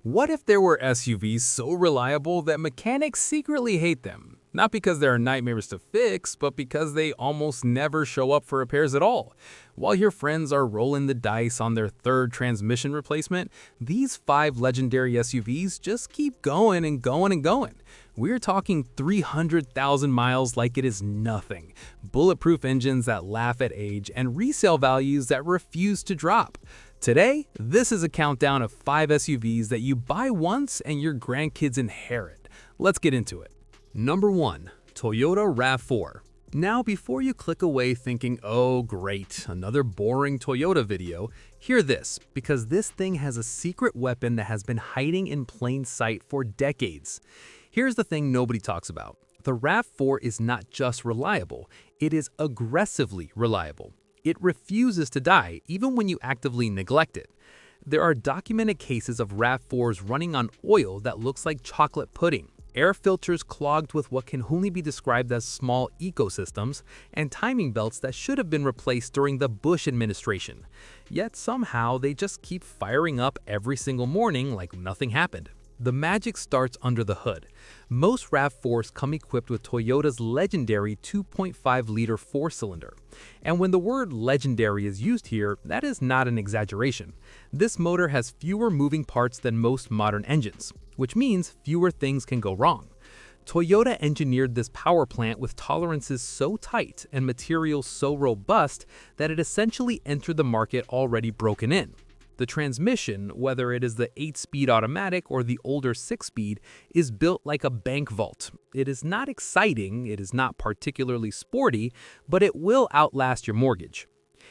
What if there were SUVs so reliable that mechanics secretly hate them? Not because they're nightmares to fix, but because they almost never show up for repairs at all. While your friends are rolling the dice on their third transmission replacement, these 5 legendary SUVs just keep going and going and going. We're talking 300,000 miles like it is nothing, bulletproof engines that laugh at age, and resale values that refuse to drop. Today, this is a countdown of 5 SUVs that you buy once and your grandkids inherit. Let's get into it. Number 1. Toyota RAV4. Now, before you click away thinking, oh great, another boring Toyota video, hear this, because this thing has a secret weapon that has been hiding in plain sight for decades. Here's the thing nobody talks about. The RAV4 is not just reliable, it is aggressively reliable. It refuses to die, even when you actively neglect it. There are documented cases of RAV4s running on oil that looks like chocolate pudding, air filters clogged with what can only be described as small ecosystems, and timing belts that should have been replaced during the Bush administration. Yet somehow they just keep firing up every single morning like nothing happened. The magic starts under the hood. Most RAV4s come equipped with Toyota's legendary 2.5-liter 4-cylinder. And when the word legendary is used here, that is not an exaggeration. This motor has fewer moving parts than most modern engines, which means fewer things can go wrong. Toyota engineered this power plant with tolerances so tight and materials so robust that it essentially entered the market already broken in. The transmission, whether it is the 8-speed automatic or the older 6-speed, is built like a bank vault. It is not exciting, it is not particularly sporty, but it will outlast your mortgage.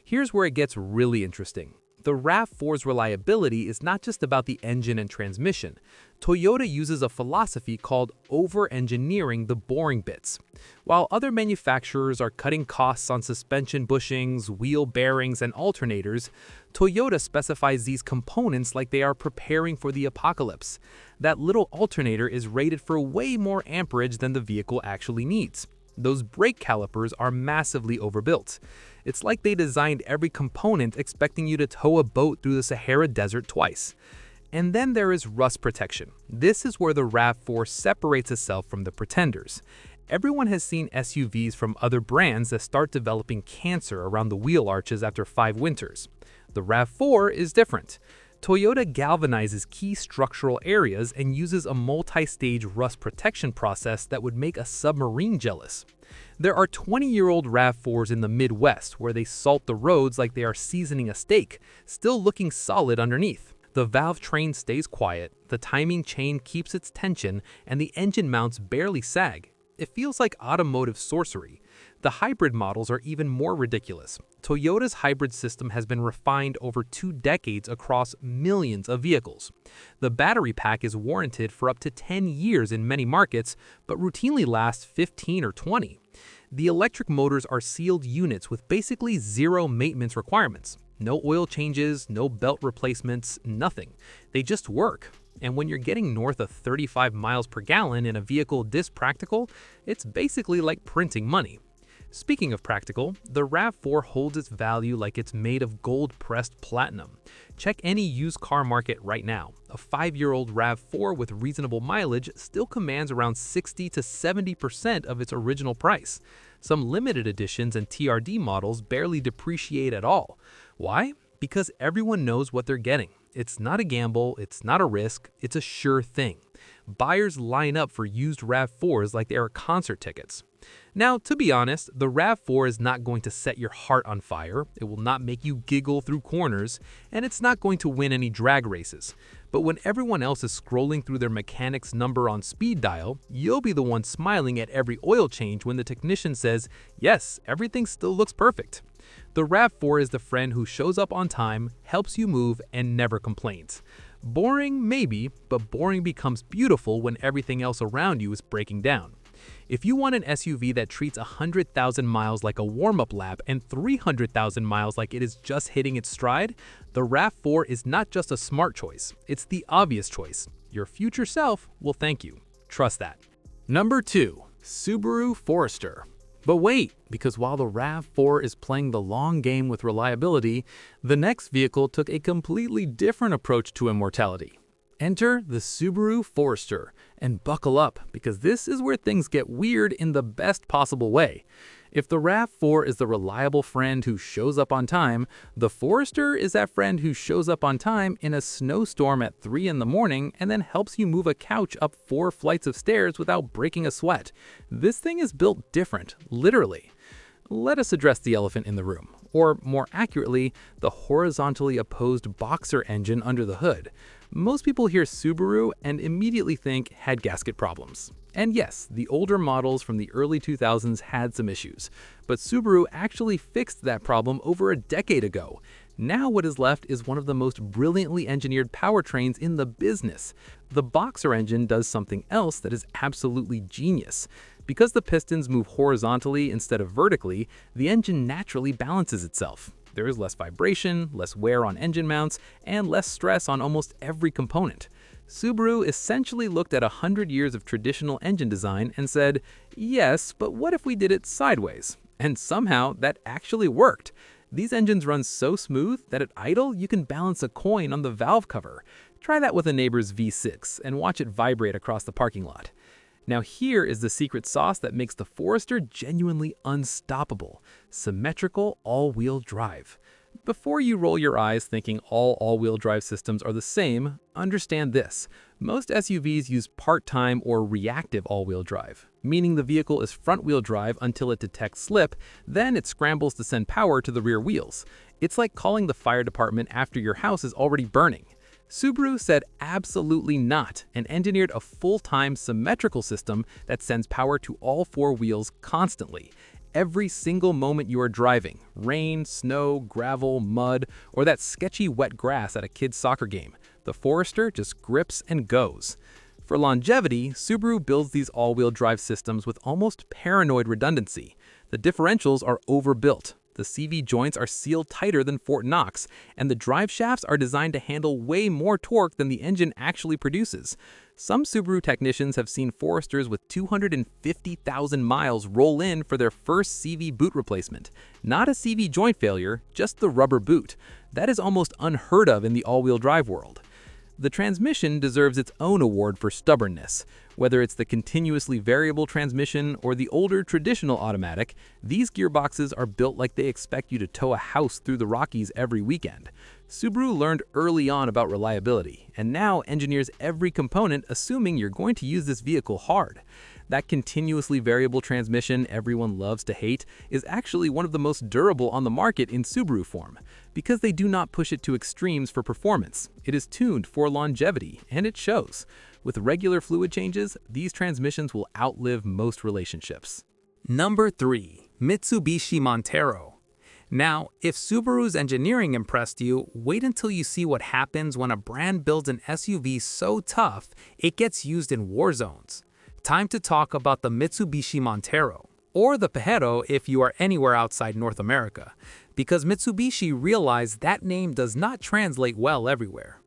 Here's where it gets really interesting. The RAV4's reliability is not just about the engine and transmission. Toyota uses a philosophy called over-engineering the boring bits. While other manufacturers are cutting costs on suspension bushings, wheel bearings, and alternators, Toyota specifies these components like they are preparing for the apocalypse. That little alternator is rated for way more amperage than the vehicle actually needs. Those brake calipers are massively overbuilt. It's like they designed every component expecting you to tow a boat through the Sahara Desert twice. And then there is rust protection. This is where the RAV4 separates itself from the pretenders. Everyone has seen SUVs from other brands that start developing cancer around the wheel arches after 5 winters. The RAV4 is different. Toyota galvanizes key structural areas and uses a multi-stage rust protection process that would make a submarine jealous. There are 20-year-old RAV4s in the Midwest where they salt the roads like they are seasoning a steak, still looking solid underneath. The valve train stays quiet, the timing chain keeps its tension, and the engine mounts barely sag. It feels like automotive sorcery. The hybrid models are even more ridiculous. Toyota's hybrid system has been refined over 2 decades across millions of vehicles. The battery pack is warranted for up to 10 years in many markets, but routinely lasts 15 or 20. The electric motors are sealed units with basically zero maintenance requirements. No oil changes, no belt replacements, nothing. They just work. And when you're getting north of 35 miles per gallon in a vehicle this practical, it's basically like printing money. Speaking of practical, the RAV4 holds its value like it's made of gold-pressed platinum. Check any used car market right now. A 5-year-old RAV4 with reasonable mileage still commands around 60 to 70% of its original price. Some limited editions and TRD models barely depreciate at all. Why? Because everyone knows what they're getting. It's not a gamble, it's not a risk, it's a sure thing. Buyers line up for used RAV4s like they are concert tickets. Now, to be honest, the RAV4 is not going to set your heart on fire, it will not make you giggle through corners, and it's not going to win any drag races. But when everyone else is scrolling through their mechanic's number on speed dial, you'll be the one smiling at every oil change when the technician says, yes, everything still looks perfect. The RAV4 is the friend who shows up on time, helps you move, and never complains. Boring, maybe, but boring becomes beautiful when everything else around you is breaking down. If you want an SUV that treats 100,000 miles like a warm-up lap and 300,000 miles like it is just hitting its stride, the RAV4 is not just a smart choice, it's the obvious choice. Your future self will thank you. Trust that. Number 2. Subaru Forester. But wait, because while the RAV4 is playing the long game with reliability, the next vehicle took a completely different approach to immortality. Enter the Subaru Forester, and buckle up because this is where things get weird in the best possible way. If the RAV4 is the reliable friend who shows up on time, the Forester is that friend who shows up on time in a snowstorm at 3 in the morning and then helps you move a couch up 4 flights of stairs without breaking a sweat. This thing is built different, literally. Let us address the elephant in the room, or more accurately, the horizontally opposed boxer engine under the hood. Most people hear Subaru and immediately think head gasket problems. And yes, the older models from the early 2000s had some issues, but Subaru actually fixed that problem over a decade ago. Now what is left is one of the most brilliantly engineered powertrains in the business. The boxer engine does something else that is absolutely genius. Because the pistons move horizontally instead of vertically, the engine naturally balances itself. There is less vibration, less wear on engine mounts, and less stress on almost every component. Subaru essentially looked at 100 years of traditional engine design and said, yes, but what if we did it sideways? And somehow that actually worked. These engines run so smooth that at idle you can balance a coin on the valve cover. Try that with a neighbor's V6 and watch it vibrate across the parking lot. Now here is the secret sauce that makes the Forester genuinely unstoppable: symmetrical all-wheel drive. Before you roll your eyes thinking all all-wheel drive systems are the same, understand this. Most SUVs use part-time or reactive all-wheel drive, meaning the vehicle is front-wheel drive until it detects slip, then it scrambles to send power to the rear wheels. It's like calling the fire department after your house is already burning. Subaru said absolutely not and engineered a full-time symmetrical system that sends power to all 4 wheels constantly. Every single moment you are driving, rain, snow, gravel, mud, or that sketchy wet grass at a kid's soccer game, the Forester just grips and goes. For longevity, Subaru builds these all-wheel drive systems with almost paranoid redundancy. The differentials are overbuilt. The CV joints are sealed tighter than Fort Knox, and the drive shafts are designed to handle way more torque than the engine actually produces. Some Subaru technicians have seen Foresters with 250,000 miles roll in for their first CV boot replacement. Not a CV joint failure, just the rubber boot. That is almost unheard of in the all-wheel drive world. The transmission deserves its own award for stubbornness. Whether it's the continuously variable transmission or the older traditional automatic, these gearboxes are built like they expect you to tow a house through the Rockies every weekend. Subaru learned early on about reliability, and now engineers every component assuming you're going to use this vehicle hard. That continuously variable transmission everyone loves to hate is actually one of the most durable on the market in Subaru form. Because they do not push it to extremes for performance, it is tuned for longevity, and it shows. With regular fluid changes, these transmissions will outlive most relationships. Number 3. Mitsubishi Montero. Now, if Subaru's engineering impressed you, wait until you see what happens when a brand builds an SUV so tough it gets used in war zones. Time to talk about the Mitsubishi Montero, or the Pajero if you are anywhere outside North America, because Mitsubishi realized that name does not translate well everywhere.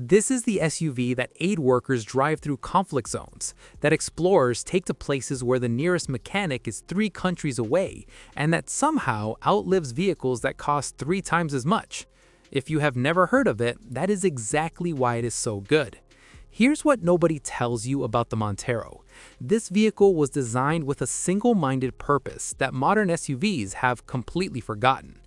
This is the SUV that aid workers drive through conflict zones, that explorers take to places where the nearest mechanic is 3 countries away, and that somehow outlives vehicles that cost 3 times as much. If you have never heard of it, that is exactly why it is so good. Here's what nobody tells you about the Montero. This vehicle was designed with a single-minded purpose that modern SUVs have completely forgotten.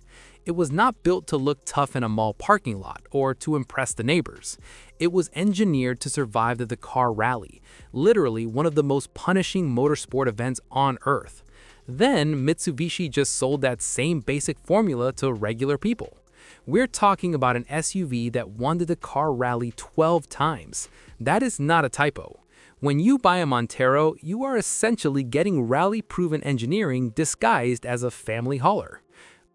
It was not built to look tough in a mall parking lot or to impress the neighbors. It was engineered to survive the Dakar Rally, literally one of the most punishing motorsport events on Earth. Then Mitsubishi just sold that same basic formula to regular people. We're talking about an SUV that won the Dakar Rally 12 times. That is not a typo. When you buy a Montero, you are essentially getting rally-proven engineering disguised as a family hauler.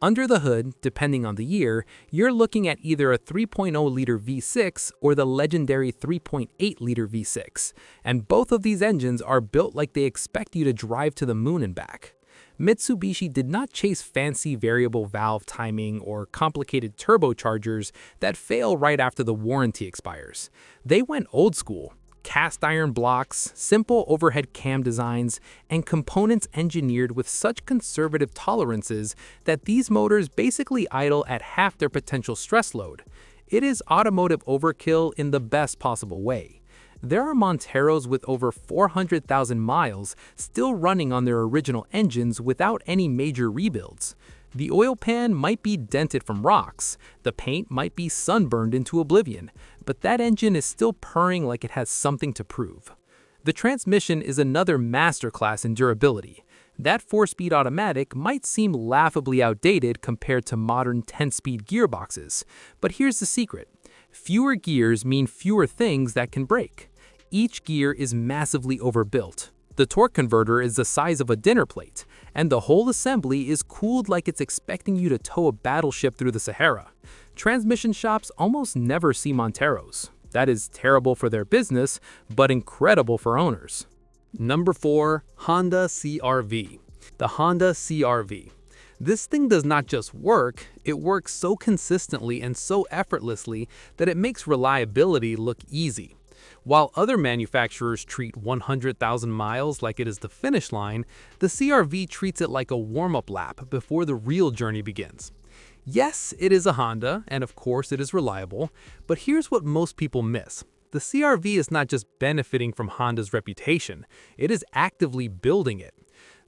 Under the hood, depending on the year, you're looking at either a 3.0-liter V6 or the legendary 3.8-liter V6, and both of these engines are built like they expect you to drive to the moon and back. Mitsubishi did not chase fancy variable valve timing or complicated turbochargers that fail right after the warranty expires. They went old school. Cast iron blocks, simple overhead cam designs, and components engineered with such conservative tolerances that these motors basically idle at half their potential stress load. It is automotive overkill in the best possible way. There are Monteros with over 400,000 miles still running on their original engines without any major rebuilds. The oil pan might be dented from rocks, the paint might be sunburned into oblivion, but that engine is still purring like it has something to prove. The transmission is another masterclass in durability. That 4-speed automatic might seem laughably outdated compared to modern 10-speed gearboxes, but here's the secret. Fewer gears mean fewer things that can break. Each gear is massively overbuilt. The torque converter is the size of a dinner plate, and the whole assembly is cooled like it's expecting you to tow a battleship through the Sahara. Transmission shops almost never see Monteros. That is terrible for their business, but incredible for owners. Number 4. Honda CR-V. The Honda CR-V. This thing does not just work, it works so consistently and so effortlessly that it makes reliability look easy. While other manufacturers treat 100,000 miles like it is the finish line, the CR-V treats it like a warm-up lap before the real journey begins. Yes, it is a Honda, and of course it is reliable, but here's what most people miss. The CR-V is not just benefiting from Honda's reputation, it is actively building it.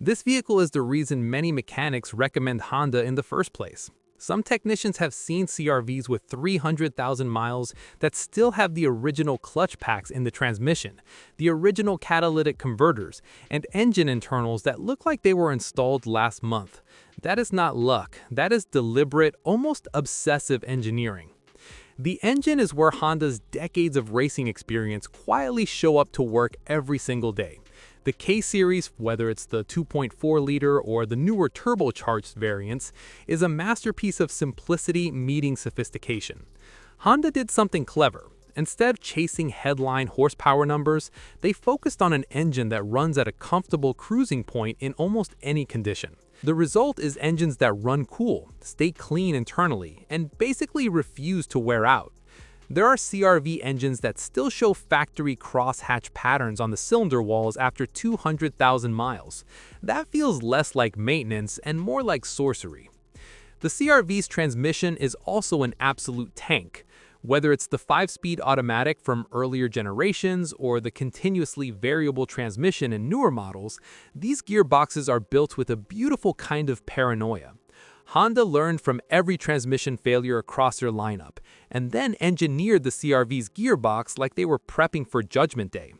This vehicle is the reason many mechanics recommend Honda in the first place. Some technicians have seen CR-Vs with 300,000 miles that still have the original clutch packs in the transmission, the original catalytic converters, and engine internals that look like they were installed last month. That is not luck, that is deliberate, almost obsessive engineering. The engine is where Honda's decades of racing experience quietly show up to work every single day. The K-Series, whether it's the 2.4-liter or the newer turbocharged variants, is a masterpiece of simplicity meeting sophistication. Honda did something clever. Instead of chasing headline horsepower numbers, they focused on an engine that runs at a comfortable cruising point in almost any condition. The result is engines that run cool, stay clean internally, and basically refuse to wear out. There are CR-V engines that still show factory crosshatch patterns on the cylinder walls after 200,000 miles. That feels less like maintenance and more like sorcery. The CR-V's transmission is also an absolute tank. Whether it's the 5-speed automatic from earlier generations or the continuously variable transmission in newer models, these gearboxes are built with a beautiful kind of paranoia. Honda learned from every transmission failure across their lineup, and then engineered the CR-V's gearbox like they were prepping for Judgment Day.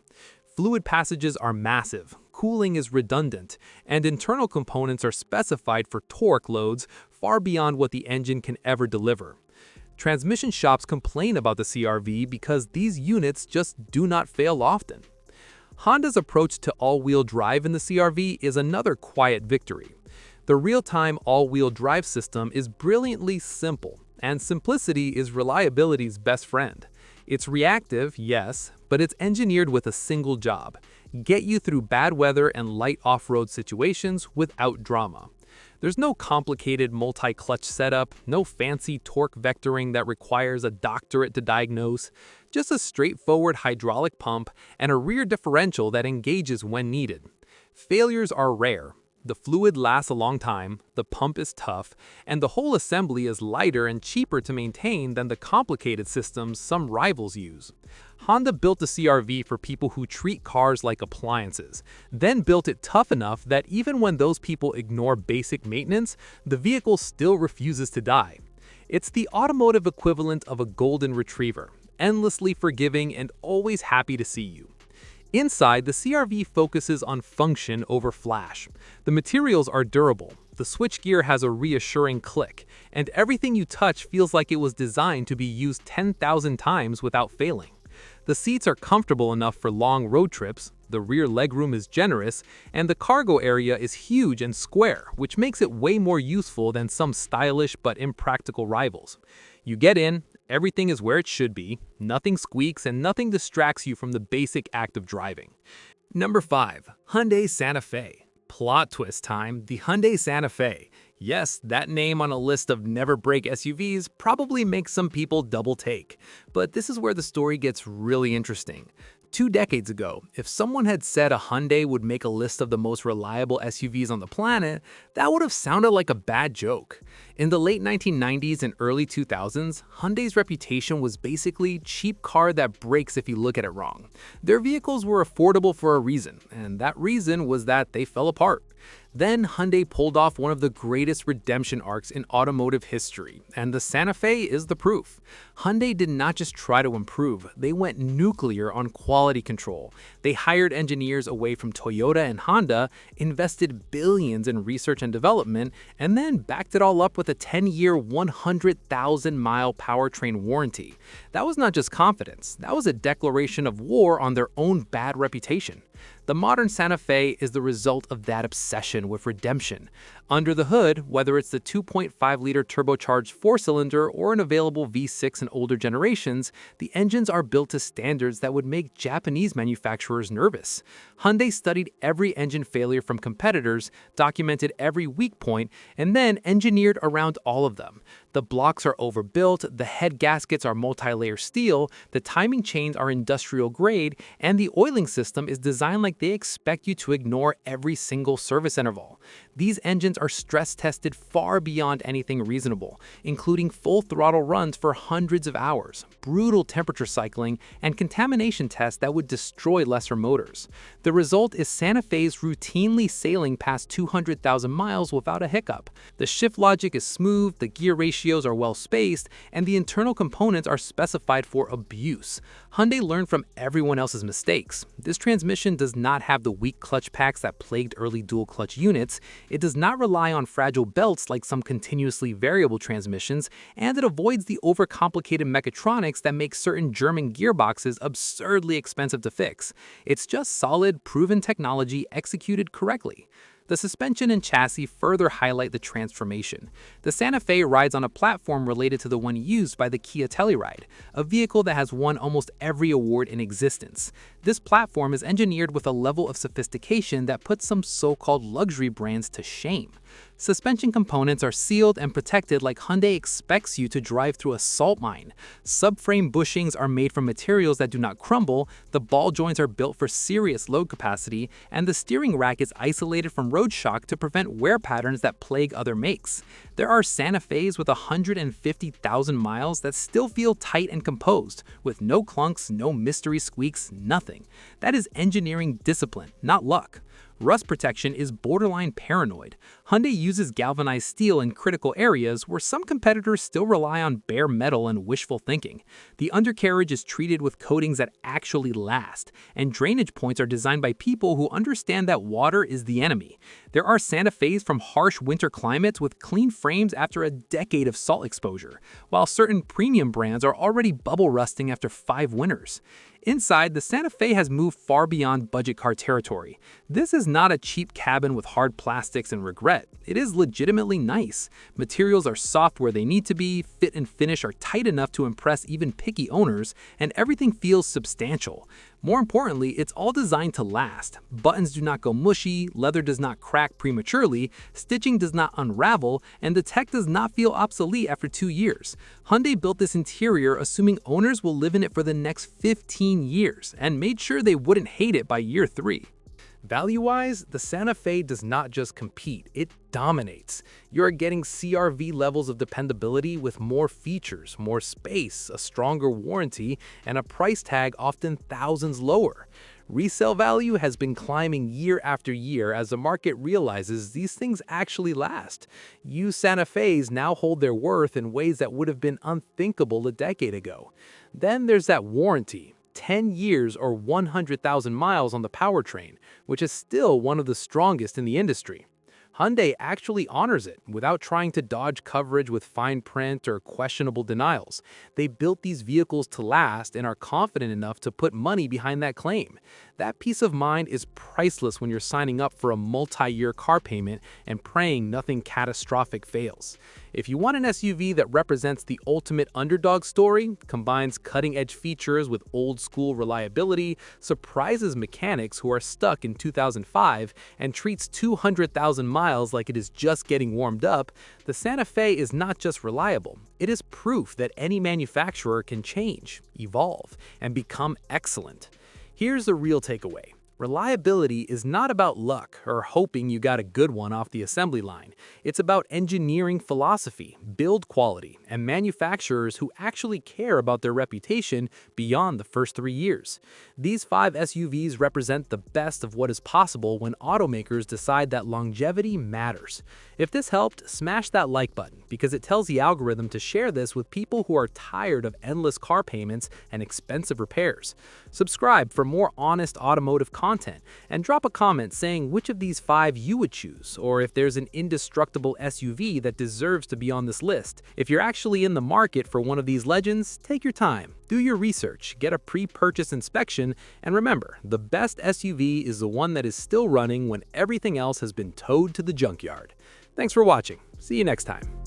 Fluid passages are massive, cooling is redundant, and internal components are specified for torque loads far beyond what the engine can ever deliver. Transmission shops complain about the CR-V because these units just do not fail often. Honda's approach to all-wheel drive in the CR-V is another quiet victory. The real-time all-wheel drive system is brilliantly simple, and simplicity is reliability's best friend. It's reactive, yes, but it's engineered with a single job: get you through bad weather and light off-road situations without drama. There's no complicated multi-clutch setup, no fancy torque vectoring that requires a doctorate to diagnose, just a straightforward hydraulic pump and a rear differential that engages when needed. Failures are rare. The fluid lasts a long time, the pump is tough, and the whole assembly is lighter and cheaper to maintain than the complicated systems some rivals use. Honda built the CR-V for people who treat cars like appliances, then built it tough enough that even when those people ignore basic maintenance, the vehicle still refuses to die. It's the automotive equivalent of a golden retriever, endlessly forgiving and always happy to see you. Inside, the CR-V focuses on function over flash. The materials are durable, the switchgear has a reassuring click, and everything you touch feels like it was designed to be used 10,000 times without failing. The seats are comfortable enough for long road trips, the rear legroom is generous, and the cargo area is huge and square, which makes it way more useful than some stylish but impractical rivals. You get in, everything is where it should be, nothing squeaks, and nothing distracts you from the basic act of driving. Number 5. Hyundai Santa Fe. Plot twist time, the Hyundai Santa Fe. Yes, that name on a list of never-break SUVs probably makes some people double take. But this is where the story gets really interesting. 2 decades ago, if someone had said a Hyundai would make a list of the most reliable SUVs on the planet, that would have sounded like a bad joke. In the late 1990s and early 2000s, Hyundai's reputation was basically cheap car that breaks if you look at it wrong. Their vehicles were affordable for a reason, and that reason was that they fell apart. Then Hyundai pulled off one of the greatest redemption arcs in automotive history, and the Santa Fe is the proof. Hyundai did not just try to improve, they went nuclear on quality control. They hired engineers away from Toyota and Honda, invested billions in research and development, and then backed it all up with a 10-year, 100,000-mile powertrain warranty. That was not just confidence, that was a declaration of war on their own bad reputation. The modern Santa Fe is the result of that obsession with redemption. Under the hood, whether it's the 2.5-liter turbocharged 4-cylinder or an available V6 in older generations, the engines are built to standards that would make Japanese manufacturers nervous. Hyundai studied every engine failure from competitors, documented every weak point, and then engineered around all of them. The blocks are overbuilt, the head gaskets are multi-layer steel, the timing chains are industrial grade, and the oiling system is designed like they expect you to ignore every single service interval. These engines are stress-tested far beyond anything reasonable, including full throttle runs for hundreds of hours, brutal temperature cycling, and contamination tests that would destroy lesser motors. The result is Santa Fe's routinely sailing past 200,000 miles without a hiccup. The shift logic is smooth, the gear ratios are well spaced, and the internal components are specified for abuse. Hyundai learned from everyone else's mistakes. This transmission does not have the weak clutch packs that plagued early dual-clutch units, it does not rely on fragile belts like some continuously variable transmissions, and it avoids the overcomplicated mechatronics that make certain German gearboxes absurdly expensive to fix. It's just solid, proven technology executed correctly. The suspension and chassis further highlight the transformation. The Santa Fe rides on a platform related to the one used by the Kia Telluride, a vehicle that has won almost every award in existence. This platform is engineered with a level of sophistication that puts some so-called luxury brands to shame. Suspension components are sealed and protected like Hyundai expects you to drive through a salt mine. Subframe bushings are made from materials that do not crumble, the ball joints are built for serious load capacity, and the steering rack is isolated from road shock to prevent wear patterns that plague other makes. There are Santa Fe's with 150,000 miles that still feel tight and composed, with no clunks, no mystery squeaks, nothing. That is engineering discipline, not luck. Rust protection is borderline paranoid. Hyundai uses galvanized steel in critical areas where some competitors still rely on bare metal and wishful thinking. The undercarriage is treated with coatings that actually last, and drainage points are designed by people who understand that water is the enemy. There are Santa Fe's from harsh winter climates with clean frames after a decade of salt exposure, while certain premium brands are already bubble rusting after 5 winters. Inside, the Santa Fe has moved far beyond budget car territory. This is not a cheap cabin with hard plastics and regret. It is legitimately nice. Materials are soft where they need to be, fit and finish are tight enough to impress even picky owners, and everything feels substantial. More importantly, it's all designed to last. Buttons do not go mushy, leather does not crack prematurely, stitching does not unravel, and the tech does not feel obsolete after 2 years. Hyundai built this interior assuming owners will live in it for the next 15 years, and made sure they wouldn't hate it by year 3. Value-wise, the Santa Fe does not just compete, it dominates. You're getting CR-V levels of dependability with more features, more space, a stronger warranty, and a price tag often thousands lower. Resale value has been climbing year after year as the market realizes these things actually last. Used Santa Fe's now hold their worth in ways that would have been unthinkable a decade ago. Then there's that warranty. 10 years or 100,000 miles on the powertrain, which is still one of the strongest in the industry. Hyundai actually honors it without trying to dodge coverage with fine print or questionable denials. They built these vehicles to last and are confident enough to put money behind that claim. That peace of mind is priceless when you're signing up for a multi-year car payment and praying nothing catastrophic fails. If you want an SUV that represents the ultimate underdog story, combines cutting-edge features with old-school reliability, surprises mechanics who are stuck in 2005, and treats 200,000 miles like it is just getting warmed up, the Santa Fe is not just reliable. It is proof that any manufacturer can change, evolve, and become excellent. Here's the real takeaway. Reliability is not about luck or hoping you got a good one off the assembly line. It's about engineering philosophy, build quality, and manufacturers who actually care about their reputation beyond the first 3 years. These 5 SUVs represent the best of what is possible when automakers decide that longevity matters. If this helped, smash that like button because it tells the algorithm to share this with people who are tired of endless car payments and expensive repairs. Subscribe for more honest automotive content and drop a comment saying which of these 5 you would choose, or if there's an indestructible SUV that deserves to be on this list. If you're actually in the market for one of these legends, take your time, do your research, get a pre-purchase inspection, and remember, the best SUV is the one that is still running when everything else has been towed to the junkyard. Thanks for watching. See you next time.